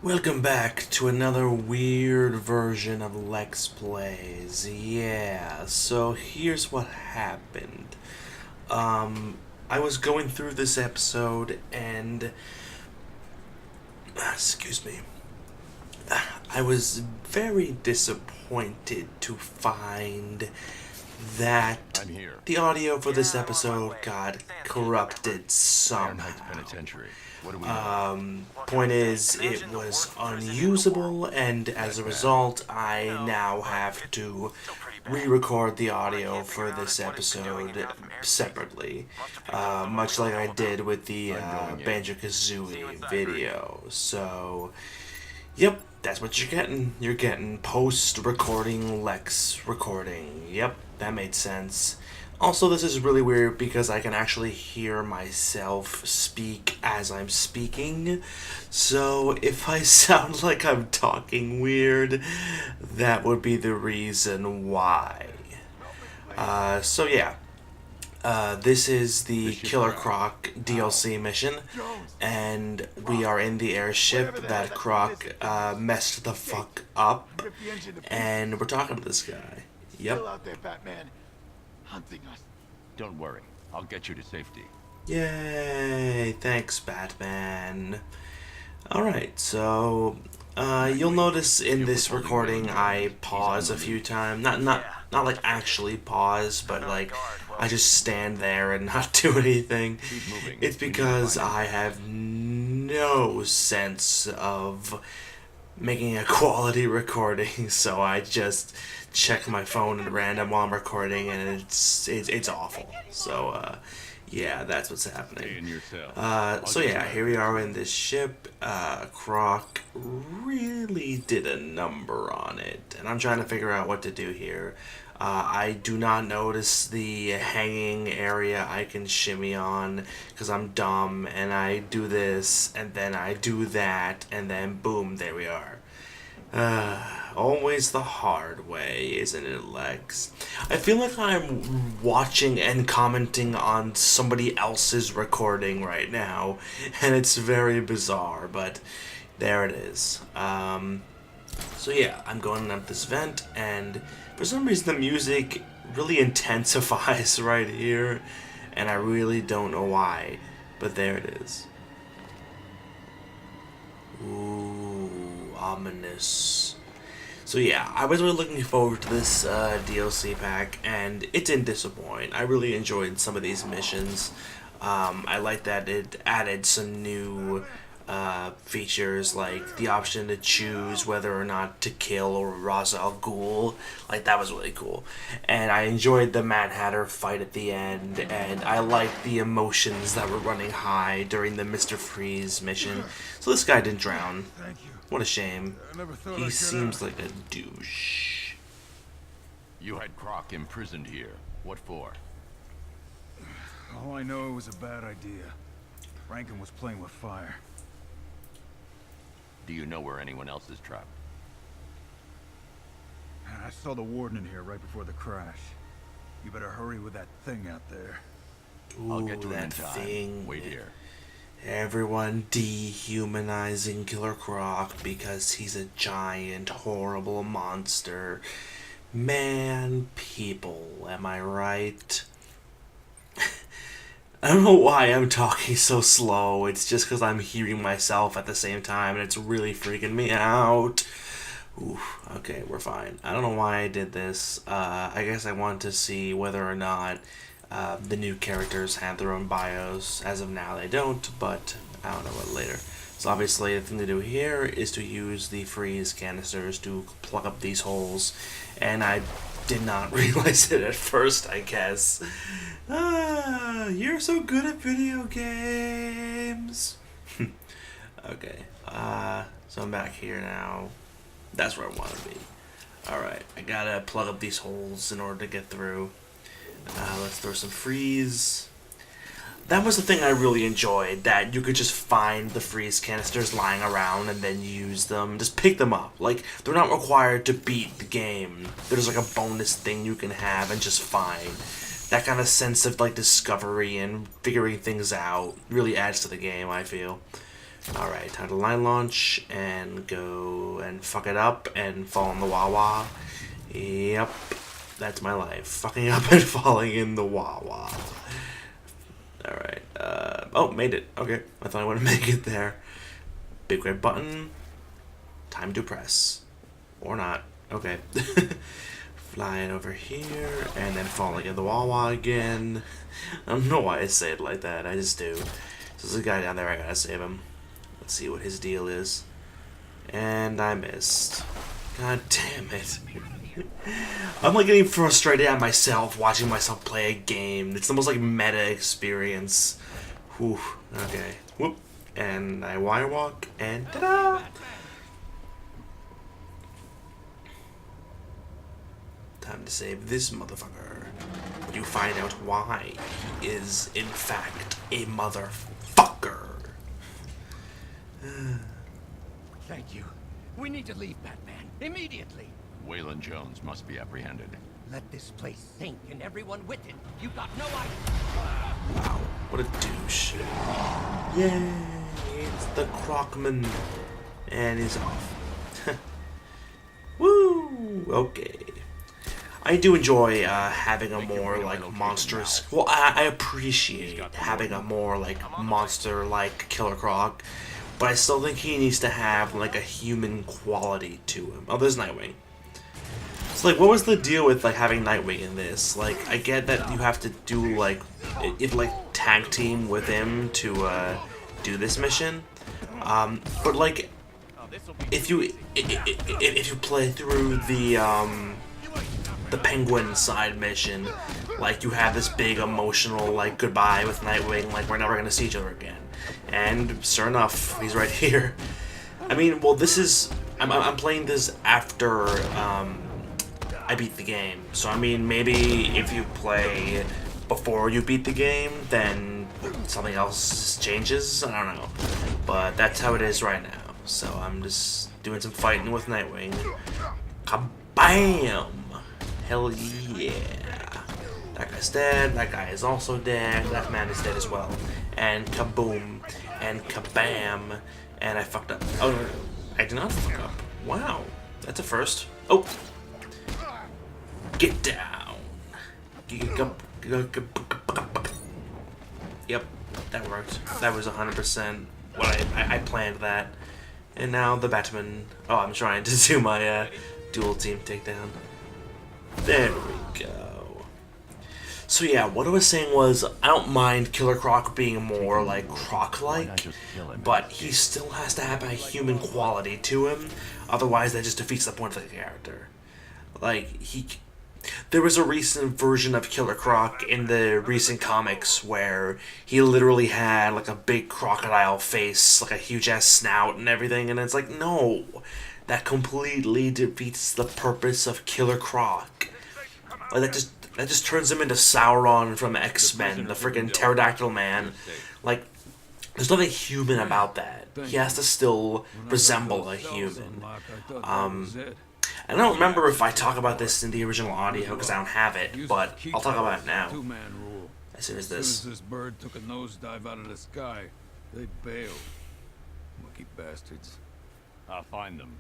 Welcome back to another weird version of Lex Plays. Yeah, so here's what happened. I was going through this episode and... excuse me. I was very disappointed to find that I'm here. the audio for this episode got corrupted somehow. Penitentiary. What do we know? Point is, it was unusable, and as a result, I now have to re-record the audio for this episode separately, much like I did with the Banjo-Kazooie video. So, yep, that's what you're getting. You're getting post-recording Lex recording. Yep, that made sense. Also, this is really weird because I can actually hear myself speak as I'm speaking. So if I sound like I'm talking weird, that would be the reason why. So yeah. This is the Killer Croc DLC mission, and we are in the airship that Croc messed the fuck up, and we're talking to this guy. Yep. Still out there, Batman, hunting us. Don't worry. I'll get you to safety. Yay! Thanks, Batman. Alright, so you'll notice in this recording I pause a few times. Not like actually pause, but like I just stand there and not do anything. It's because I have no sense of making a quality recording, so I just check my phone at random while I'm recording, and it's awful. So yeah, that's what's happening. So yeah, here we are in this ship. Croc really did a number on it, and I'm trying to figure out what to do here. I do not notice the hanging area I can shimmy on because I'm dumb, and I do this, and then I do that, and then boom, there we are. Always the hard way, isn't it, Lex? I feel like I'm watching and commenting on somebody else's recording right now, and it's very bizarre, but there it is. So yeah, I'm going up this vent, and for some reason the music really intensifies right here, and I really don't know why, but there it is. Ooh, ominous. So yeah, I was really looking forward to this DLC pack, and it didn't disappoint. I really enjoyed some of these missions. I like that it added some new features, like the option to choose whether or not to kill Ra's al Ghul. Like, that was really cool. And I enjoyed the Mad Hatter fight at the end, and I liked the emotions that were running high during the Mr. Freeze mission. So this guy didn't drown. Thank you. What a shame. He seems like a out. douche. You had Croc imprisoned here. What for? All I know, it was a bad idea. Rankin was playing with fire. Do you know where anyone else is trapped? I saw the warden in here right before the crash. You better hurry with that thing out there. I'll Ooh, get to it in that time. thing. Wait here. Everyone dehumanizing Killer Croc because he's a giant, horrible monster. Man, people, am I right? I don't know why I'm talking so slow. It's just because I'm hearing myself at the same time, and it's really freaking me out. Oof, okay, we're fine. I don't know why I did this. I guess I wanted to see whether or not the new characters had their own bios. As of now, they don't, but I don't know what later. So obviously, the thing to do here is to use the freeze canisters to plug up these holes, and I did not realize it at first, I guess. You're so good at video games. Okay, so I'm back here now. That's where I want to be. Alright, I gotta plug up these holes in order to get through. Let's throw some freeze. That was the thing I really enjoyed, that you could just find the freeze canisters lying around and then use them. Just pick them up. Like, they're not required to beat the game. There's like a bonus thing you can have and just find. That kind of sense of like discovery and figuring things out really adds to the game, I feel. Alright, time to line launch and go and fuck it up and fall in the Wawa. Yep, that's my life. Fucking up and falling in the Wawa. Alright, oh, made it. Okay, I thought I wouldn't make it there. Big red button. Time to press. Or not. Okay. Flying over here, and then falling in the Wawa again. I don't know why I say it like that, I just do. So there's a guy down there, I gotta save him. Let's see what his deal is. And I missed. God damn it. I'm like getting frustrated at myself watching myself play a game. It's the most like meta experience. Whew. Okay. Whoop. And I wire walk and ta-da! Time to save this motherfucker. But you find out why he is in fact a motherfucker. Thank you. We need to leave, Batman. Immediately. Waylon Jones must be apprehended. Let this place sink and everyone with it. You got no idea. Wow, what a douche. Yay, it's the Crocman. And he's off. Woo, okay. I do enjoy having a more like monstrous. Well, I appreciate having a more like monster-like Killer Croc, but I still think he needs to have like a human quality to him. Oh, there's Nightwing. So like, what was the deal with like having Nightwing in this? Like, I get that you have to do like like tag team with him to do this mission, but like if you play through the Penguin side mission, like you have this big emotional like goodbye with Nightwing, like we're never gonna see each other again, and sure enough, he's right here. I mean, well, this is I'm playing this after I beat the game, so I mean, maybe if you play before you beat the game, then something else changes. I don't know, but that's how it is right now. So I'm just doing some fighting with Nightwing. Kabam! Hell yeah. That guy's dead, that guy is also dead, that man is dead as well. And kaboom, and kabam, and I fucked up. Oh, no, I did not fuck up. Wow, that's a first. Oh! Get down! Yep, that worked. That was 100% what I planned that. And now the Batman. Oh, I'm trying to do my dual team takedown. There we go. So yeah, what I was saying was, I don't mind Killer Croc being more like Croc-like, but he still has to have a human quality to him, otherwise that just defeats the point of the character. Like, there was a recent version of Killer Croc in the recent comics where he literally had like a big crocodile face, like a huge ass snout and everything, and it's like, no, that completely defeats the purpose of Killer Croc. Like, that just turns him into Sauron from X-Men, the freaking pterodactyl man. Like, there's nothing human about that. He has to still resemble a human. I don't remember if I talk about this in the original audio because I don't have it, but I'll talk about it now. As soon as this bird took a nosedive out of the sky, they bailed. Lucky bastards. I'll find them.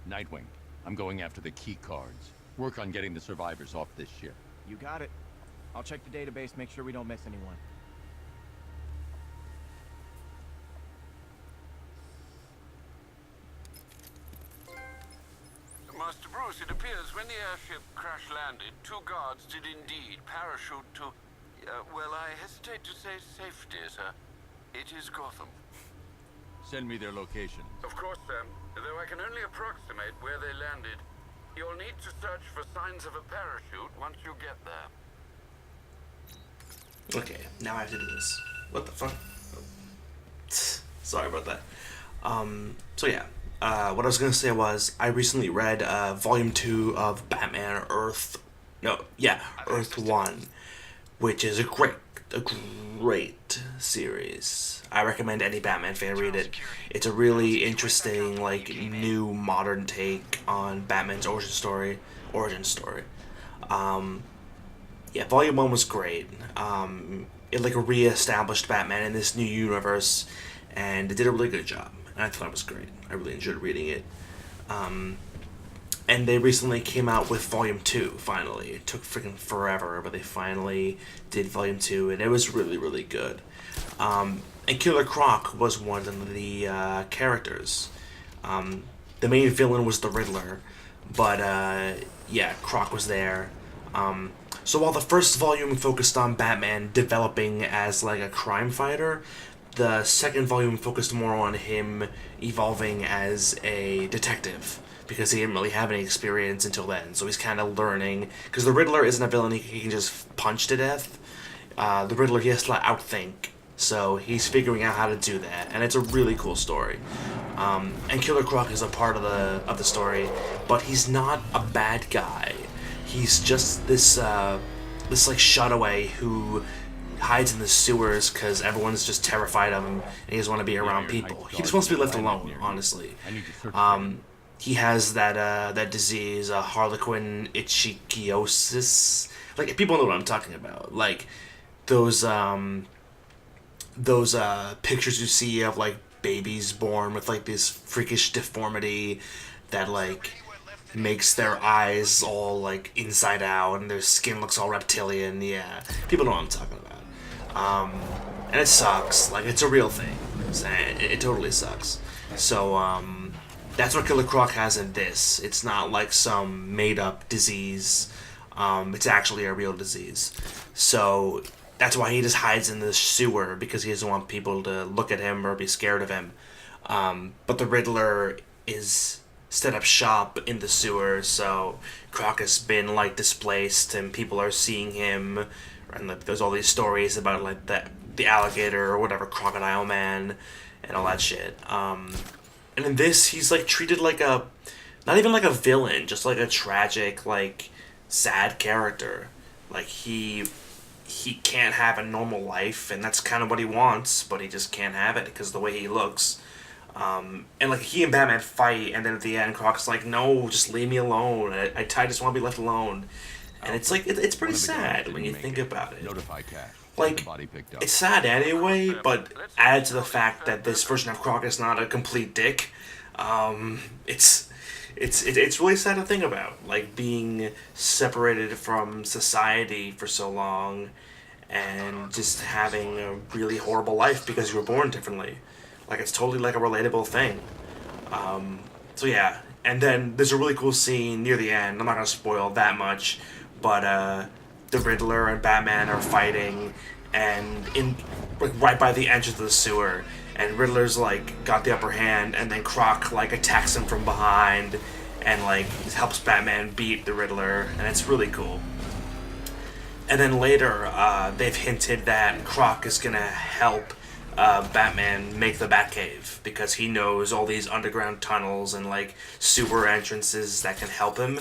Nightwing, I'm going after the key cards. Work on getting the survivors off this ship. You got it. I'll check the database, make sure we don't miss anyone. Master Bruce, it appears when the airship crash-landed, 2 guards did indeed parachute to, well, I hesitate to say safety, sir. It is Gotham. Send me their location. Of course, sir. Though I can only approximate where they landed. You'll need to search for signs of a parachute once you get there. Okay, now I have to do this. What the fuck? Sorry about that. So yeah, what I was gonna say was, I recently read Volume 2 of Batman Earth 1, which is a great series. I recommend any Batman fan read it. It's a really interesting, like, new modern take on Batman's origin story. Yeah, Volume 1 was great. It like re-established Batman in this new universe, and it did a really good job. And I thought it was great. I really enjoyed reading it. And they recently came out with Volume 2, finally. It took freaking forever, but they finally did Volume 2, and it was really, really good. And Killer Croc was one of the characters. The main villain was the Riddler, but yeah, Croc was there. So while the first volume focused on Batman developing as like a crime fighter, the second volume focused more on him evolving as a detective, because he didn't really have any experience until then. So he's kind of learning, because the Riddler isn't a villain he can just punch to death. The Riddler, he has to outthink. So he's figuring out how to do that, and it's a really cool story. And Killer Croc is a part of the story, but he's not a bad guy. He's just this like shutaway who hides in the sewers because everyone's just terrified of him, and he doesn't want to be around people. He just wants to be left alone, honestly. He has that disease, Harlequin ichthyosis. Like, people know what I'm talking about. Like those pictures you see of like babies born with like this freakish deformity that like makes their eyes all like inside out and their skin looks all reptilian. Yeah, people know what I'm talking about. And it sucks. Like, it's a real thing. It totally sucks. So that's what Killer Croc has in this. It's not like some made up disease. It's actually a real disease. So that's why he just hides in the sewer, because he doesn't want people to look at him or be scared of him. But the Riddler is set up shop in the sewer, so Croc has been like displaced and people are seeing him, and like, there's all these stories about like the alligator or whatever, Crocodile Man, and all that shit. And in this, he's like treated like not even like a villain, just like a tragic, like sad character. Like he can't have a normal life, and that's kind of what he wants, but he just can't have it because of the way he looks. And like, he and Batman fight, and then at the end, Croc's like, "No, just leave me alone. I just want to be left alone." And it's like, it's pretty sad when you think about it. Notify Cash. Like, it's sad anyway, but add to the fact that this version of Croc is not a complete dick. It's really sad to think about, like, being separated from society for so long and just having a really horrible life because you were born differently. Like, it's totally like a relatable thing. So yeah, and then there's a really cool scene near the end. I'm not gonna spoil that much, but the Riddler and Batman are fighting, and like right by the entrance of the sewer, and Riddler's like got the upper hand, and then Croc like attacks him from behind, and like helps Batman beat the Riddler, and it's really cool. And then later, they've hinted that Croc is gonna help Batman make the Batcave, because he knows all these underground tunnels and like sewer entrances that can help him.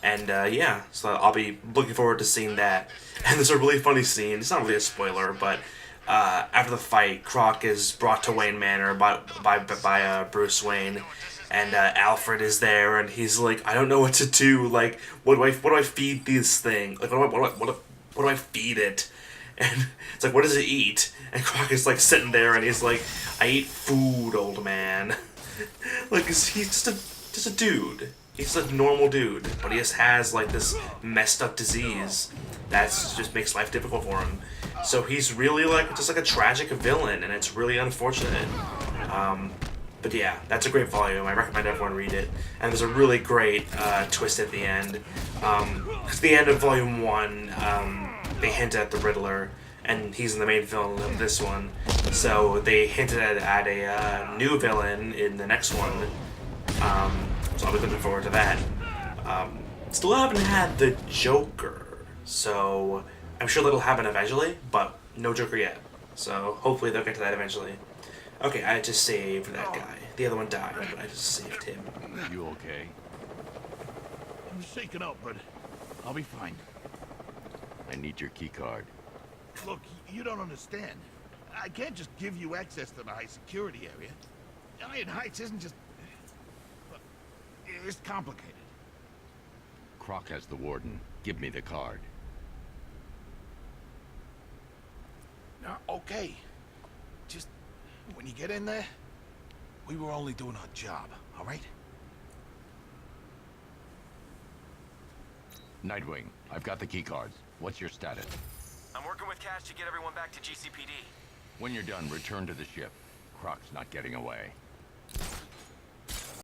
And yeah, so I'll be looking forward to seeing that. And there's a really funny scene. It's not really a spoiler, but after the fight, Croc is brought to Wayne Manor by Bruce Wayne, and Alfred is there, and he's like, "I don't know what to do. Like, what do I feed this thing? Like, what do I feed it?" And it's like, "What does it eat?" And Croc is like sitting there, and he's like, "I eat food, old man." Like, he's just a dude. He's a normal dude, but he just has like this messed up disease that just makes life difficult for him. So he's really like just like a tragic villain, and it's really unfortunate. But yeah, that's a great volume. I recommend everyone read it. And there's a really great twist at the end. At the end of Volume 1, they hint at the Riddler, and he's the main villain of this one. So they hinted at a new villain in the next one. So I'll be looking forward to that. Still haven't had the Joker, so I'm sure that'll happen eventually, but no Joker yet. So hopefully they'll get to that eventually. Okay, I just saved that guy. The other one died, but I just saved him. You okay? I'm shaken up, but I'll be fine. I need your key card. Look, you don't understand. I can't just give you access to the high security area. Iron Heights isn't just... Look, it's complicated. Croc has the warden. Give me the card. Okay. Just When you get in there, we were only doing our job, all right? Nightwing, I've got the key cards. What's your status? I'm working with Cash to get everyone back to GCPD. When you're done, return to the ship. Croc's not getting away.